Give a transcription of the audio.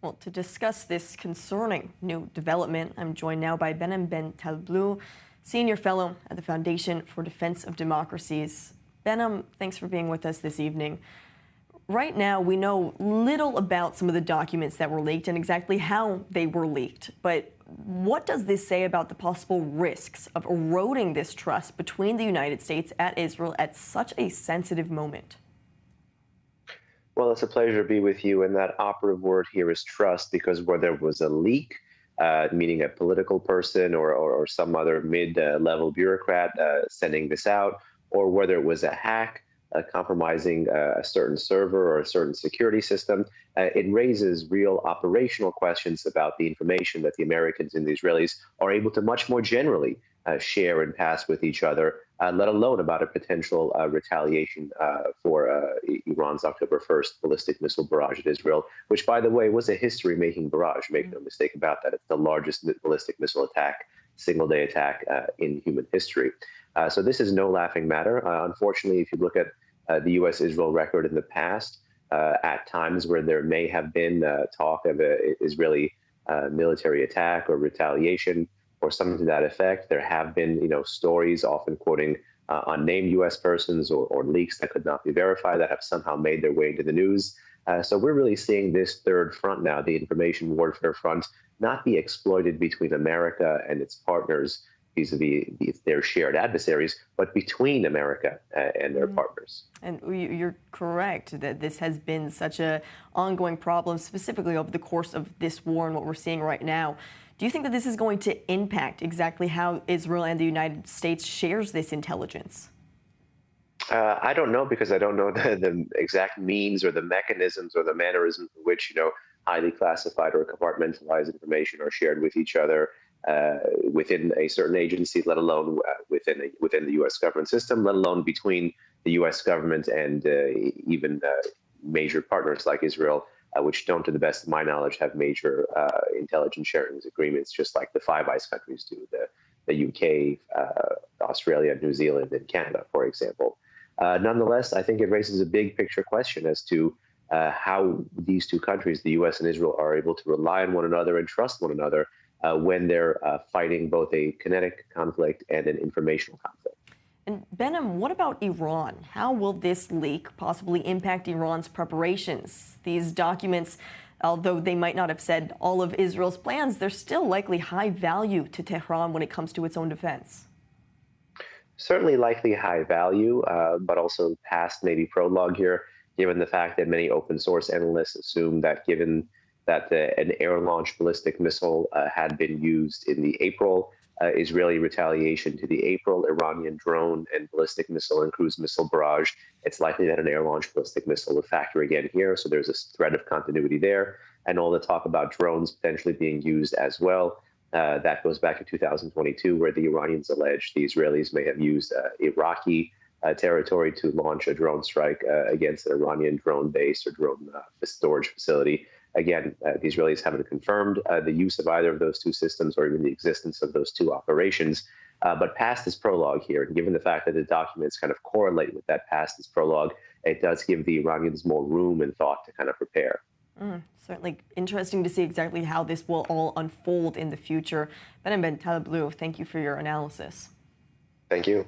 Well, to discuss this concerning new development, I'm joined now by Behnam Ben Taleblu, Senior Fellow at the Foundation for Defense of Democracies. Behnam, thanks for being with us this evening. Right now, we know little about some of the documents that were leaked and exactly how they were leaked. But what does this say about the possible risks of eroding this trust between the United States and Israel at such a sensitive moment? Well, it's a pleasure to be with you. And that operative word here is trust, because whether it was a leak, meaning a political person or some other mid-level bureaucrat sending this out, or whether it was a hack compromising a certain server or a certain security system, it raises real operational questions about the information that the Americans and the Israelis are able to much more generally share and pass with each other, let alone about a potential retaliation for Iran's October 1st ballistic missile barrage at Israel, which, by the way, was a history-making barrage. Make no mistake about that. It's the largest ballistic missile attack, single-day attack in human history. So this is no laughing matter. Unfortunately, if you look at the U.S.-Israel record in the past, at times where there may have been talk of an Israeli military attack or retaliation or something to that effect, there have been, stories often quoting unnamed U.S. persons or leaks that could not be verified that have somehow made their way into the news. So we're really seeing this third front now, the information warfare front, not be exploited between America and its partners vis-a-vis their shared adversaries, but between America and their partners. And you're correct that this has been such an ongoing problem, specifically over the course of this war and what we're seeing right now. Do you think that this is going to impact exactly how Israel and the United States shares this intelligence? I don't know, because I don't know the exact means or the mechanisms or the mannerisms in which, highly classified or compartmentalized information are shared with each other within a certain agency, let alone within the U.S. government system, let alone between the U.S. government and even major partners like Israel, which don't, to the best of my knowledge, have major intelligence sharing agreements, just like the Five Eyes countries do, the UK, Australia, New Zealand, and Canada, for example. Nonetheless, I think it raises a big picture question as to how these two countries, the U.S. and Israel, are able to rely on one another and trust one another when they're fighting both a kinetic conflict and an informational conflict. And Behnam, what about Iran? How will this leak possibly impact Iran's preparations? These documents, although they might not have said all of Israel's plans, they're still likely high value to Tehran when it comes to its own defense. Certainly likely high value, but also past maybe prologue here, given the fact that many open source analysts assume that given that an air-launched ballistic missile had been used in the April Israeli retaliation to the April Iranian drone and ballistic missile and cruise missile barrage, it's likely that an air-launched ballistic missile will factor again here. So there's a thread of continuity there. And all the talk about drones potentially being used as well. That goes back to 2022, where the Iranians alleged the Israelis may have used Iraqi territory to launch a drone strike against an Iranian drone base or drone storage facility. Again, the Israelis haven't confirmed the use of either of those two systems or even the existence of those two operations. But past this prologue here, and given the fact that the documents kind of correlate with that past this prologue, it does give the Iranians more room and thought to kind of prepare. Certainly interesting to see exactly how this will all unfold in the future. Behnam Ben Taleblu, thank you for your analysis. Thank you.